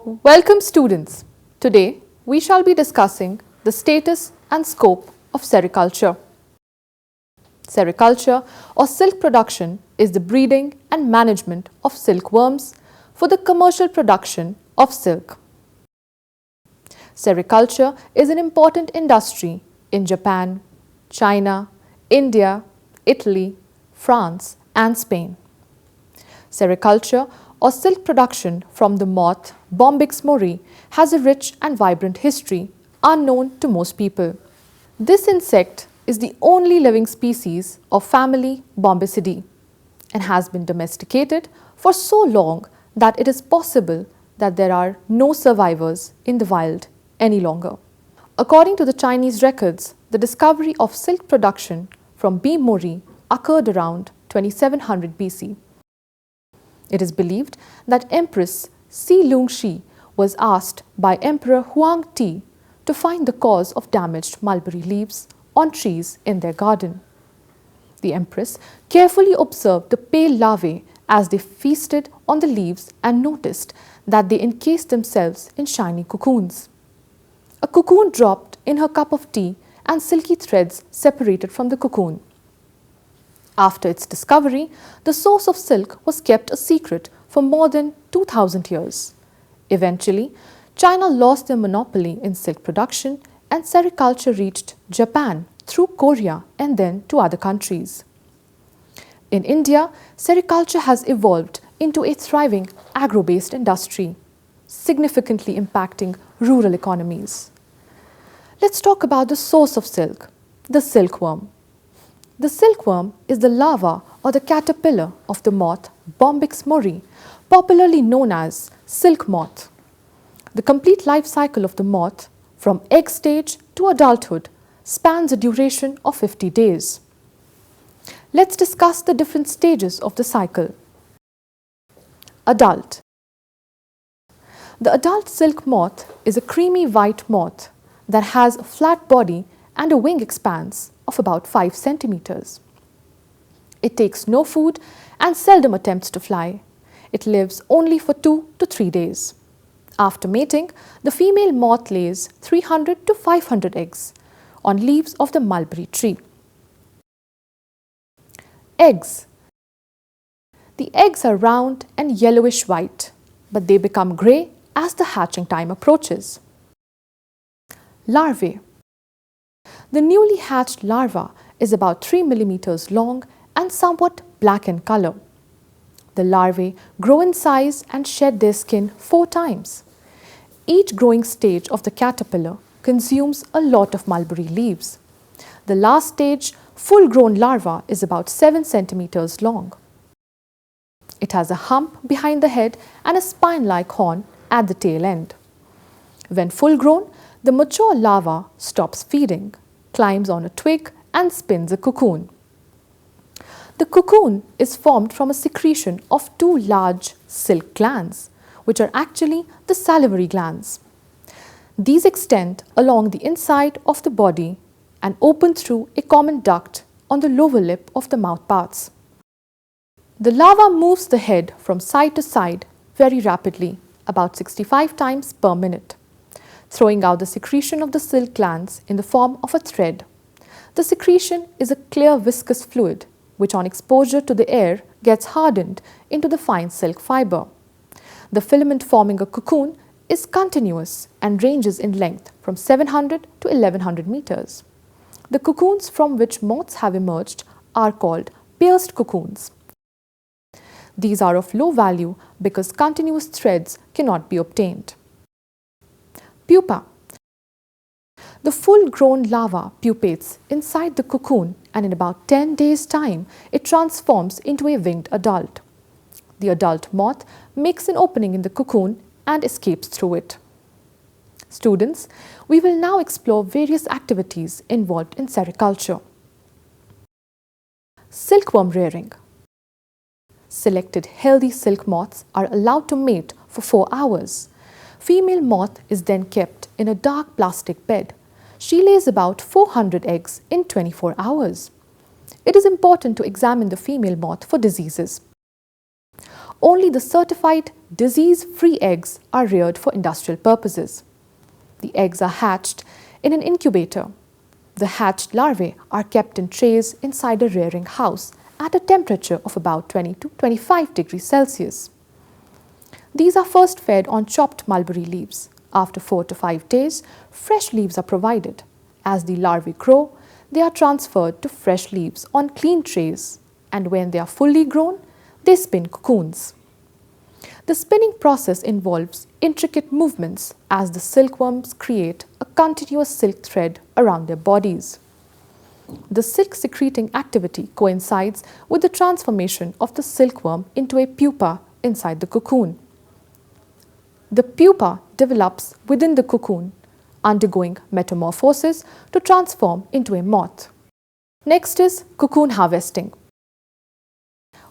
Welcome students. Today we shall be discussing the status and scope of sericulture. Sericulture or silk production is the breeding and management of silkworms for the commercial production of silk. Sericulture is an important industry in Japan, China, India, Italy, France and Spain. Sericulture or silk production from the moth Bombyx mori has a rich and vibrant history unknown to most people. This insect is the only living species of family Bombycidae and has been domesticated for so long that it is possible that there are no survivors in the wild any longer. According to the Chinese records, the discovery of silk production from B. mori occurred around 2700 BC. It is believed that Empress Si was asked by Emperor Huang Ti to find the cause of damaged mulberry leaves on trees in their garden. The Empress carefully observed the pale larvae as they feasted on the leaves and noticed that they encased themselves in shiny cocoons. A cocoon dropped in her cup of tea and silky threads separated from the cocoon. After its discovery, the source of silk was kept a secret for more than 2000 years. Eventually, China lost their monopoly in silk production and sericulture reached Japan through Korea and then to other countries. In India, sericulture has evolved into a thriving agro-based industry, significantly impacting rural economies. Let's talk about the source of silk, the silkworm. The silkworm is the larva or the caterpillar of the moth Bombyx mori, popularly known as silk moth. The complete life cycle of the moth, from egg stage to adulthood, spans a duration of 50 days. Let's discuss the different stages of the cycle. Adult. The adult silk moth is a creamy white moth that has a flat body and a wing expanse of about 5 centimeters. It takes no food and seldom attempts to fly. It lives only for 2 to 3 days. After mating, the female moth lays 300 to 500 eggs on leaves of the mulberry tree. Eggs. The eggs are round and yellowish white, but they become grey as the hatching time approaches. Larvae. The newly hatched larva is about 3 millimeters long and somewhat black in color. The larvae grow in size and shed their skin 4 times. Each growing stage of the caterpillar consumes a lot of mulberry leaves. The last stage, full-grown larva, is about 7 centimeters long. It has a hump behind the head and a spine-like horn at the tail end. When full-grown, the mature larva stops feeding, climbs on a twig and spins a cocoon. The cocoon is formed from a secretion of 2 large silk glands, which are actually the salivary glands. These extend along the inside of the body and open through a common duct on the lower lip of the mouth parts. The larva moves the head from side to side very rapidly, about 65 times per minute, throwing out the secretion of the silk glands in the form of a thread. The secretion is a clear viscous fluid which on exposure to the air gets hardened into the fine silk fiber. The filament forming a cocoon is continuous and ranges in length from 700 to 1100 meters. The cocoons from which moths have emerged are called pierced cocoons. These are of low value because continuous threads cannot be obtained. Pupa. The full-grown larva pupates inside the cocoon and in about 10 days' time, it transforms into a winged adult. The adult moth makes an opening in the cocoon and escapes through it. Students, we will now explore various activities involved in sericulture. Silkworm rearing. Selected healthy silk moths are allowed to mate for 4 hours. Female moth is then kept in a dark plastic bed. She lays about 400 eggs in 24 hours. It is important to examine the female moth for diseases. Only the certified disease-free eggs are reared for industrial purposes. The eggs are hatched in an incubator. The hatched larvae are kept in trays inside a rearing house at a temperature of about 20 to 25 degrees Celsius. These are first fed on chopped mulberry leaves. After 4 to 5 days, fresh leaves are provided. As the larvae grow, they are transferred to fresh leaves on clean trays, and when they are fully grown, they spin cocoons. The spinning process involves intricate movements as the silkworms create a continuous silk thread around their bodies. The silk secreting activity coincides with the transformation of the silkworm into a pupa inside the cocoon. The pupa develops within the cocoon, undergoing metamorphosis to transform into a moth. Next is cocoon harvesting.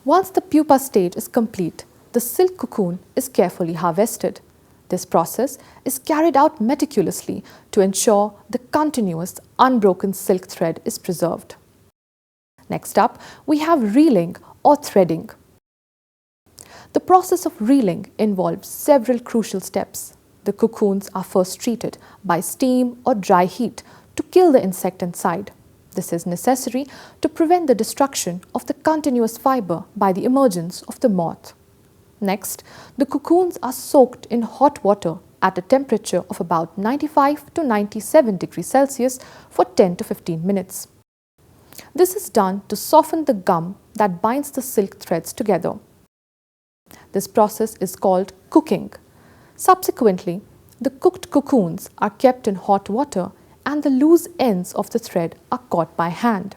Once the pupa stage is complete, the silk cocoon is carefully harvested. This process is carried out meticulously to ensure the continuous, unbroken silk thread is preserved. Next up, we have reeling or threading. The process of reeling involves several crucial steps. The cocoons are first treated by steam or dry heat to kill the insect inside. This is necessary to prevent the destruction of the continuous fiber by the emergence of the moth. Next, the cocoons are soaked in hot water at a temperature of about 95 to 97 degrees Celsius for 10 to 15 minutes. This is done to soften the gum that binds the silk threads together. This process is called cooking. Subsequently, the cooked cocoons are kept in hot water and the loose ends of the thread are caught by hand.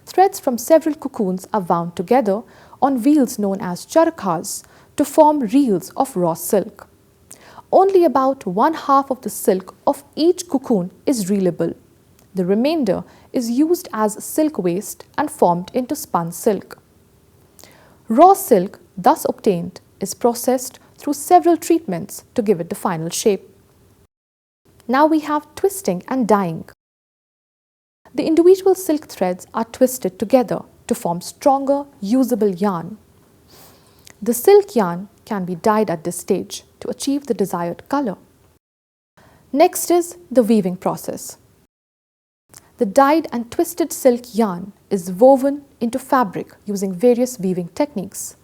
Threads from several cocoons are wound together on wheels known as charakhas to form reels of raw silk. Only about 1/2 of the silk of each cocoon is reelable. The remainder is used as silk waste and formed into spun silk. Raw silk, thus obtained, is processed through several treatments to give it the final shape. Now we have twisting and dyeing. The individual silk threads are twisted together to form stronger, usable yarn. The silk yarn can be dyed at this stage to achieve the desired color. Next is the weaving process. The dyed and twisted silk yarn is woven into fabric using various weaving techniques.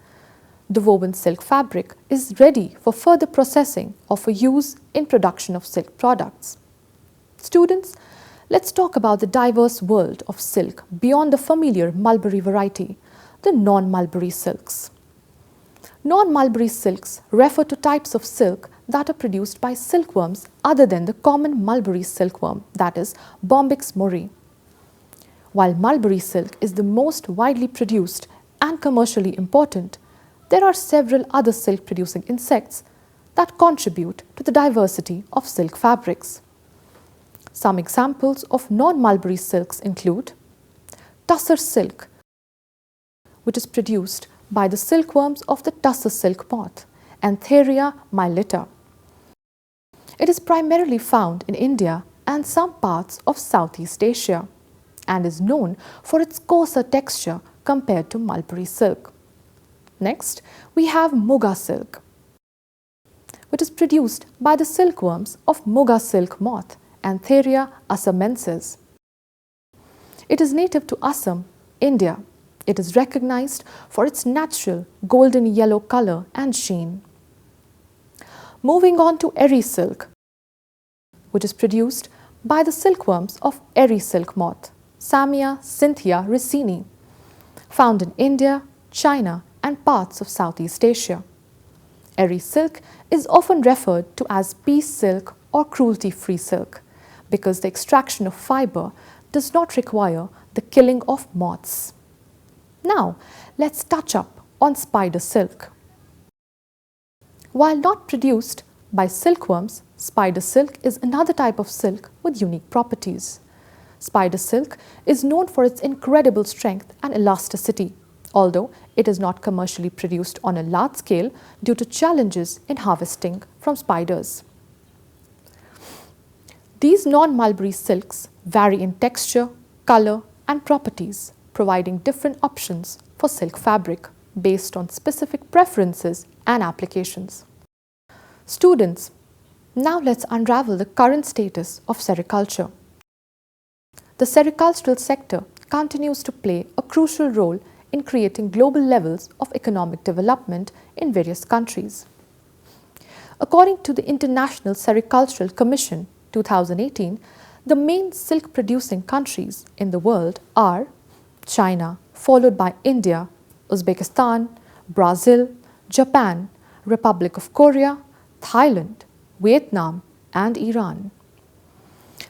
The woven silk fabric is ready for further processing or for use in production of silk products. Students, let's talk about the diverse world of silk beyond the familiar mulberry variety, the non-mulberry silks. Non-mulberry silks refer to types of silk that are produced by silkworms other than the common mulberry silkworm, that is Bombyx mori. While mulberry silk is the most widely produced and commercially important, there are several other silk-producing insects that contribute to the diversity of silk fabrics. Some examples of non-mulberry silks include tussar silk, which is produced by the silkworms of the tussar silk moth, Antheria mylitta. It is primarily found in India and some parts of Southeast Asia and is known for its coarser texture compared to mulberry silk. Next, we have muga silk, which is produced by the silkworms of muga silk moth, Antheria assamensis. It is native to Assam, India. It is recognized for its natural golden yellow color and sheen. Moving on to eri silk, which is produced by the silkworms of eri silk moth, Samia cynthia ricini, found in India, China, and parts of Southeast Asia. Eri silk is often referred to as peace silk or cruelty-free silk because the extraction of fiber does not require the killing of moths. Now, let's touch up on spider silk. While not produced by silkworms, spider silk is another type of silk with unique properties. Spider silk is known for its incredible strength and elasticity, although it is not commercially produced on a large scale due to challenges in harvesting from spiders. These non-mulberry silks vary in texture, color, and properties, providing different options for silk fabric. based on specific preferences and applications. Students, now let's unravel the current status of sericulture. The sericultural sector continues to play a crucial role in creating global levels of economic development in various countries. According to the International Sericultural Commission 2018, the main silk producing countries in the world are China, followed by India, Uzbekistan, Brazil, Japan, Republic of Korea, Thailand, Vietnam, and Iran.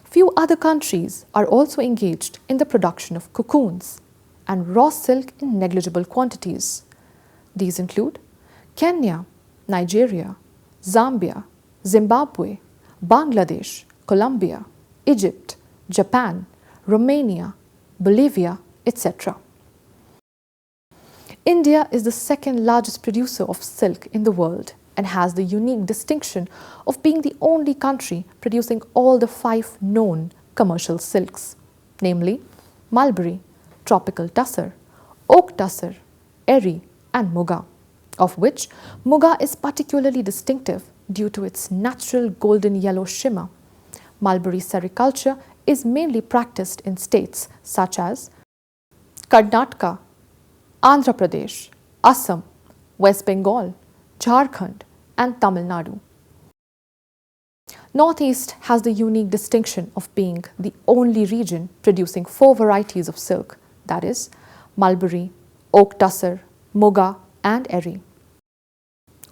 Few other countries are also engaged in the production of cocoons and raw silk in negligible quantities. These include Kenya, Nigeria, Zambia, Zimbabwe, Bangladesh, Colombia, Egypt, Japan, Romania, Bolivia, etc. India is the second largest producer of silk in the world and has the unique distinction of being the only country producing all the 5 known commercial silks, namely mulberry, tropical tussar, oak tussar, eri, and muga, of which muga is particularly distinctive due to its natural golden yellow shimmer. Mulberry sericulture is mainly practiced in states such as Karnataka, Andhra Pradesh, Assam, West Bengal, Jharkhand, and Tamil Nadu. Northeast has the unique distinction of being the only region producing 4 varieties of silk, that is, mulberry, oak tussar, muga, and eri.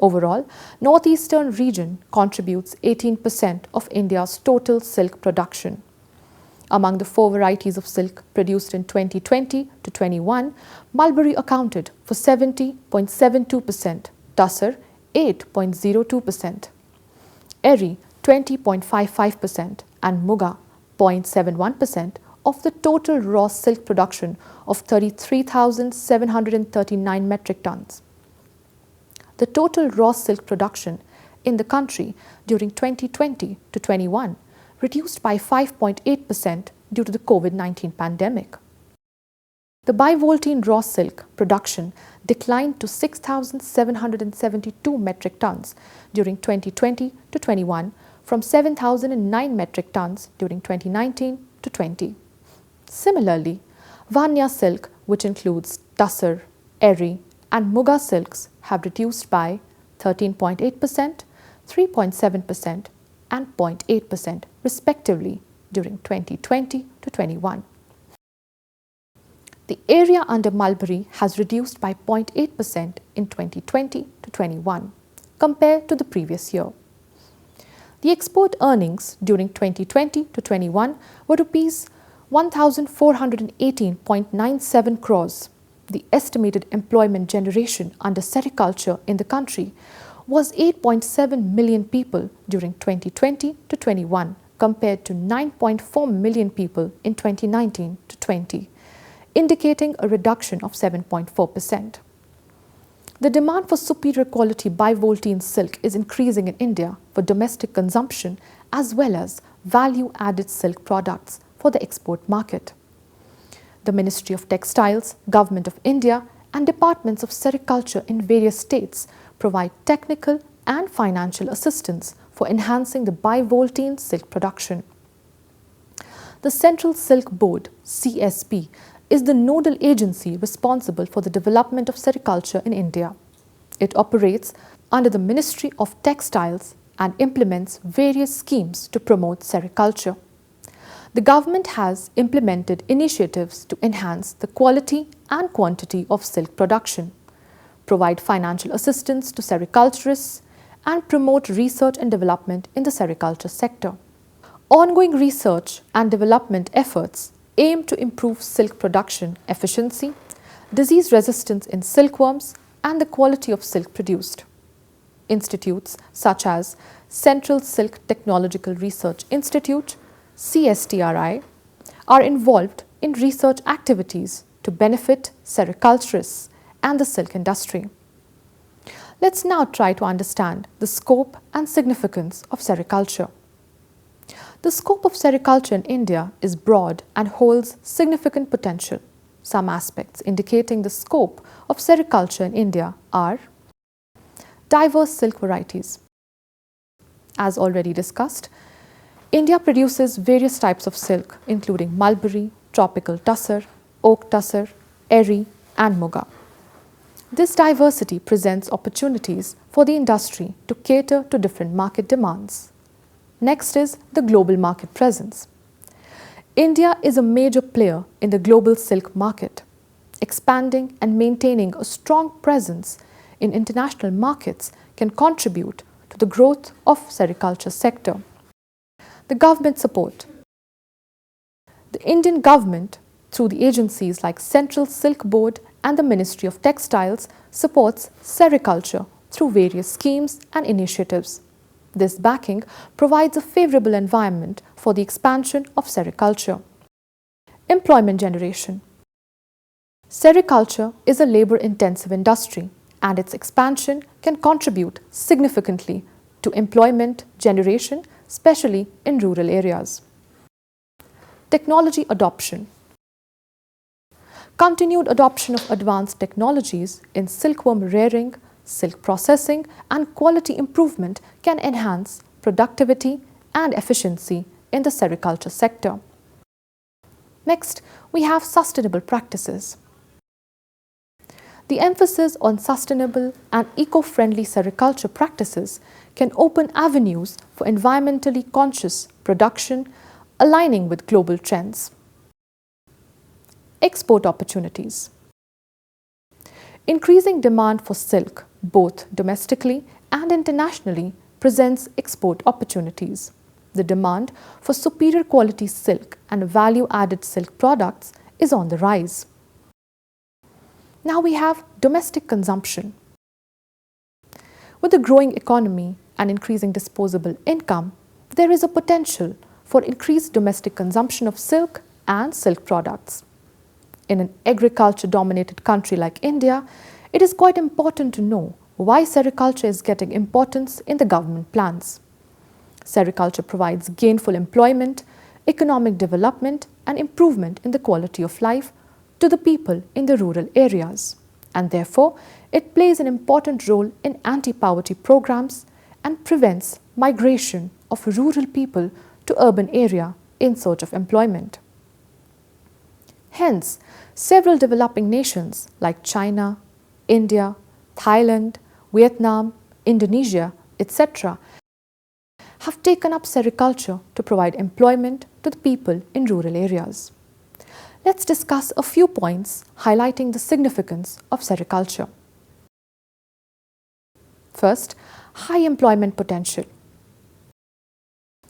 Overall, Northeastern region contributes 18% of India's total silk production. Among the 4 varieties of silk produced in 2020 to 21, mulberry accounted for 70.72%, tussar 8.02%, eri 20.55%, and muga 0.71% of the total raw silk production of 33,739 metric tons. The total raw silk production in the country during 2020 to 21 reduced by 5.8% due to the COVID-19 pandemic. The bivoltine raw silk production declined to 6,772 metric tons during 2020 to 21 from 7,009 metric tons during 2019 to 20. Similarly, Vanya silk, which includes tussar, eri, and muga silks, have reduced by 13.8%, 3.7%, and 0.8% respectively during 2020 to 21. The area under mulberry has reduced by 0.8% in 2020 to 21 compared to the previous year. The export earnings during 2020 to 21 were Rs 1,418.97 crores. The estimated employment generation under sericulture in the country was 8.7 million people during 2020 to 21 compared to 9.4 million people in 2019 to 20, indicating a reduction of 7.4%. The demand for superior quality bivoltine silk is increasing in India for domestic consumption as well as value-added silk products for the export market. The Ministry of Textiles, Government of India, and departments of sericulture in various states provide technical and financial assistance for enhancing the bivoltine silk production. The Central Silk Board, CSB, is the nodal agency responsible for the development of sericulture in India. It operates under the Ministry of Textiles and implements various schemes to promote sericulture. The government has implemented initiatives to enhance the quality and quantity of silk production, provide financial assistance to sericulturists, and promote research and development in the sericulture sector. Ongoing research and development efforts aim to improve silk production efficiency, disease resistance in silkworms, and the quality of silk produced. Institutes such as Central Silk Technological Research Institute, CSTRI, are involved in research activities to benefit sericulturists and the silk industry. Let's now try to understand the scope and significance of sericulture. The scope of sericulture in India is broad and holds significant potential. Some aspects indicating the scope of sericulture in India are diverse silk varieties. As already discussed, India produces various types of silk including mulberry, tropical tussar, oak tussar, eri and muga. This diversity presents opportunities for the industry to cater to different market demands. Next is the global market presence. India is a major player in the global silk market. Expanding and maintaining a strong presence in international markets can contribute to the growth of sericulture sector. The government support. The Indian government, through the agencies like Central Silk Board and the Ministry of Textiles, supports sericulture through various schemes and initiatives. This backing provides a favorable environment for the expansion of sericulture. Employment generation. Sericulture is a labor-intensive industry, and its expansion can contribute significantly to employment generation, especially in rural areas. Technology adoption. Continued adoption of advanced technologies in silkworm rearing, silk processing and quality improvement can enhance productivity and efficiency in the sericulture sector. Next, we have sustainable practices. The emphasis on sustainable and eco-friendly sericulture practices can open avenues for environmentally conscious production aligning with global trends. Export opportunities. Increasing demand for silk, both domestically and internationally, presents export opportunities. The demand for superior quality silk and value-added silk products is on the rise. Now we have domestic consumption. With a growing economy and increasing disposable income, there is a potential for increased domestic consumption of silk and silk products. In an agriculture-dominated country like India, it is quite important to know why sericulture is getting importance in the government plans. Sericulture provides gainful employment, economic development and improvement in the quality of life to the people in the rural areas, and therefore it plays an important role in anti-poverty programs and prevents migration of rural people to urban area in search of employment. Hence, several developing nations like China, India, Thailand, Vietnam, Indonesia, etc. have taken up sericulture to provide employment to the people in rural areas. Let's discuss a few points highlighting the significance of sericulture. First, high employment potential.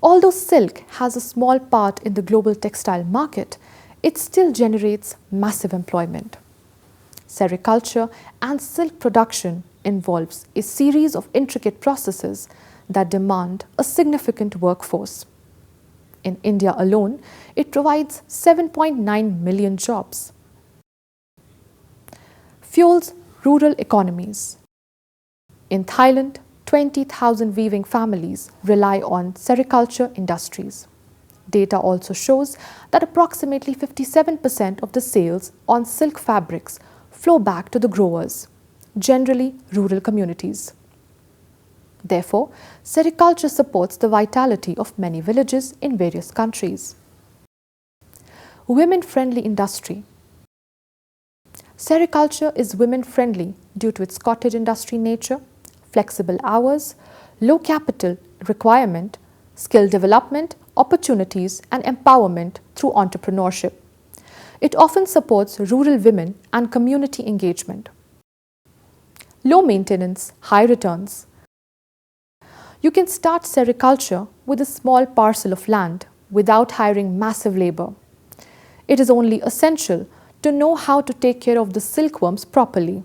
Although silk has a small part in the global textile market, it still generates massive employment. Sericulture and silk production involves a series of intricate processes that demand a significant workforce. In India alone, it provides 7.9 million jobs. Fuels rural economies. In Thailand, 20,000 weaving families rely on sericulture industries. Data also shows that approximately 57% of the sales on silk fabrics flow back to the growers, generally rural communities. Therefore, sericulture supports the vitality of many villages in various countries. Women-friendly industry. Sericulture is women-friendly due to its cottage industry nature, flexible hours, low capital requirement, skill development, opportunities and empowerment through entrepreneurship. It often supports rural women and community engagement. Low maintenance, high returns. You can start sericulture with a small parcel of land without hiring massive labor. It is only essential to know how to take care of the silkworms properly.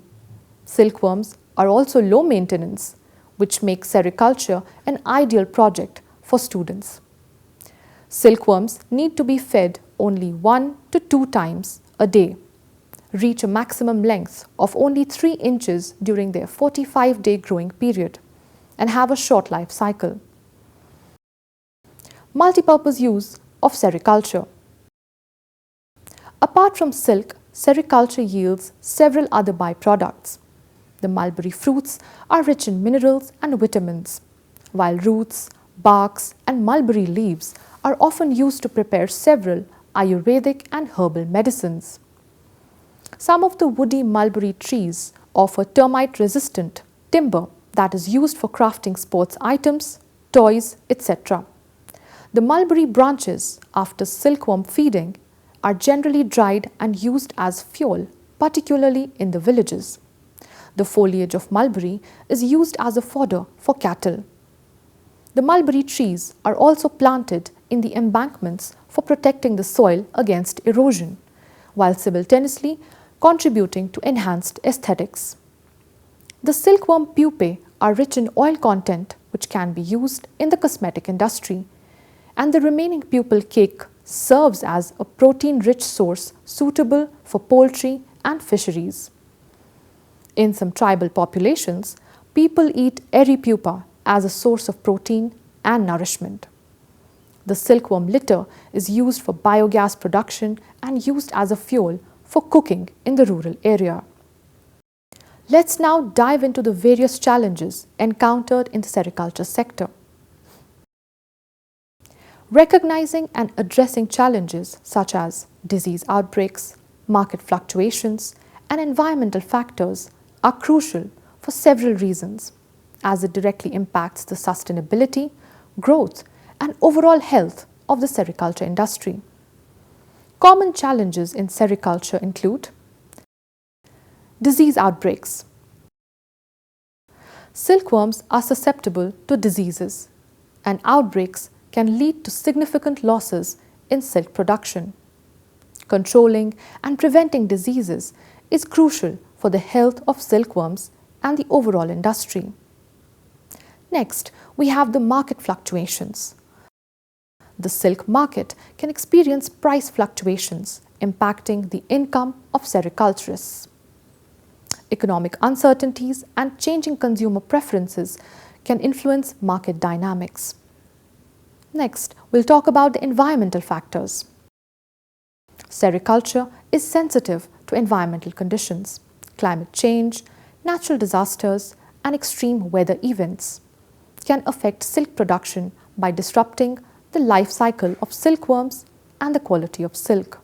Silkworms are also low maintenance, which makes sericulture an ideal project for students. Silkworms need to be fed only 1 to 2 times a day, reach a maximum length of only 3 inches during their 45-day growing period, and have a short life cycle. Multipurpose use of sericulture. Apart from silk, sericulture yields several other byproducts. The mulberry fruits are rich in minerals and vitamins, while roots, barks, and mulberry leaves are often used to prepare several Ayurvedic and herbal medicines. Some of the woody mulberry trees offer termite-resistant timber that is used for crafting sports items, toys, etc. The mulberry branches, after silkworm feeding, are generally dried and used as fuel, particularly in the villages. The foliage of mulberry is used as a fodder for cattle. The mulberry trees are also planted in the embankments for protecting the soil against erosion, while simultaneously contributing to enhanced aesthetics. The silkworm pupae are rich in oil content which can be used in the cosmetic industry, and the remaining pupal cake serves as a protein-rich source suitable for poultry and fisheries. In some tribal populations, people eat airy pupa as a source of protein and nourishment. The silkworm litter is used for biogas production and used as a fuel for cooking in the rural area. Let's now dive into the various challenges encountered in the sericulture sector. Recognizing and addressing challenges such as disease outbreaks, market fluctuations, and environmental factors are crucial for several reasons, as it directly impacts the sustainability, growth, and overall health of the sericulture industry. Common challenges in sericulture include disease outbreaks. Silkworms are susceptible to diseases, and outbreaks can lead to significant losses in silk production. Controlling and preventing diseases is crucial for the health of silkworms and the overall industry. Next, we have the market fluctuations. The silk market can experience price fluctuations, impacting the income of sericulturists. Economic uncertainties and changing consumer preferences can influence market dynamics. Next, we'll talk about the environmental factors. Sericulture is sensitive to environmental conditions, climate change, natural disasters, and extreme weather events can affect silk production by disrupting the life cycle of silkworms and the quality of silk.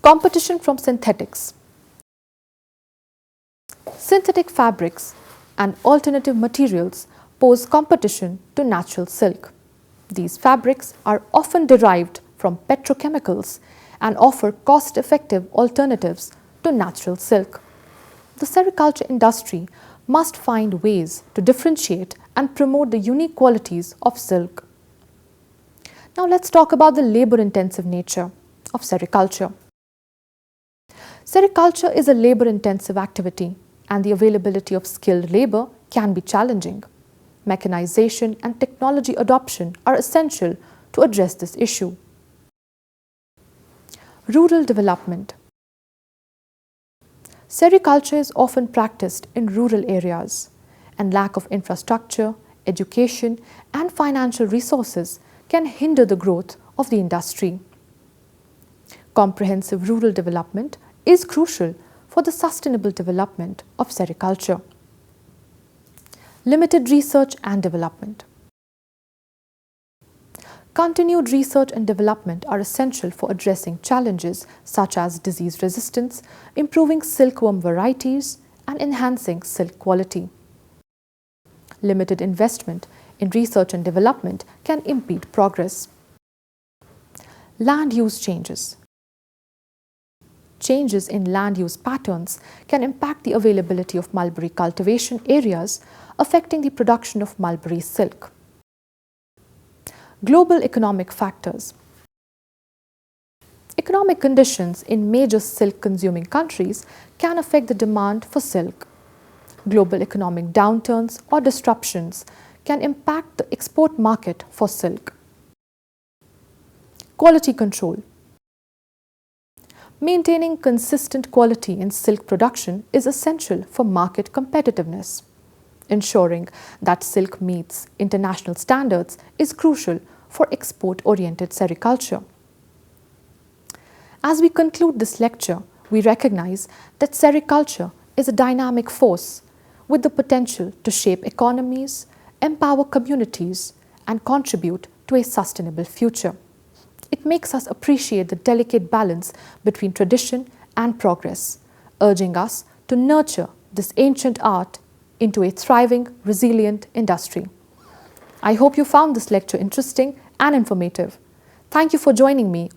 Competition from synthetics. Synthetic fabrics and alternative materials pose competition to natural silk. These fabrics are often derived from petrochemicals and offer cost-effective alternatives to natural silk. The sericulture industry must find ways to differentiate and promote the unique qualities of silk. Now let's talk about the labor-intensive nature of sericulture. Sericulture is a labor-intensive activity, and the availability of skilled labor can be challenging. Mechanization and technology adoption are essential to address this issue. Rural development. Sericulture is often practiced in rural areas, and lack of infrastructure, education, and financial resources can hinder the growth of the industry. Comprehensive rural development is crucial for the sustainable development of sericulture. Limited research and development. Continued research and development are essential for addressing challenges such as disease resistance, improving silkworm varieties, and enhancing silk quality. Limited investment in research and development can impede progress. Land use changes. Changes in land use patterns can impact the availability of mulberry cultivation areas, affecting the production of mulberry silk. Global economic factors. Economic conditions in major silk-consuming countries can affect the demand for silk. Global economic downturns or disruptions can impact the export market for silk. Quality control. Maintaining consistent quality in silk production is essential for market competitiveness. Ensuring that silk meets international standards is crucial for export-oriented sericulture. As we conclude this lecture, We recognize that sericulture is a dynamic force with the potential to shape economies, empower communities, and contribute to a sustainable future. It makes us appreciate the delicate balance between tradition and progress, urging us to nurture this ancient art into a thriving, resilient industry. I hope you found this lecture interesting and informative. Thank you for joining me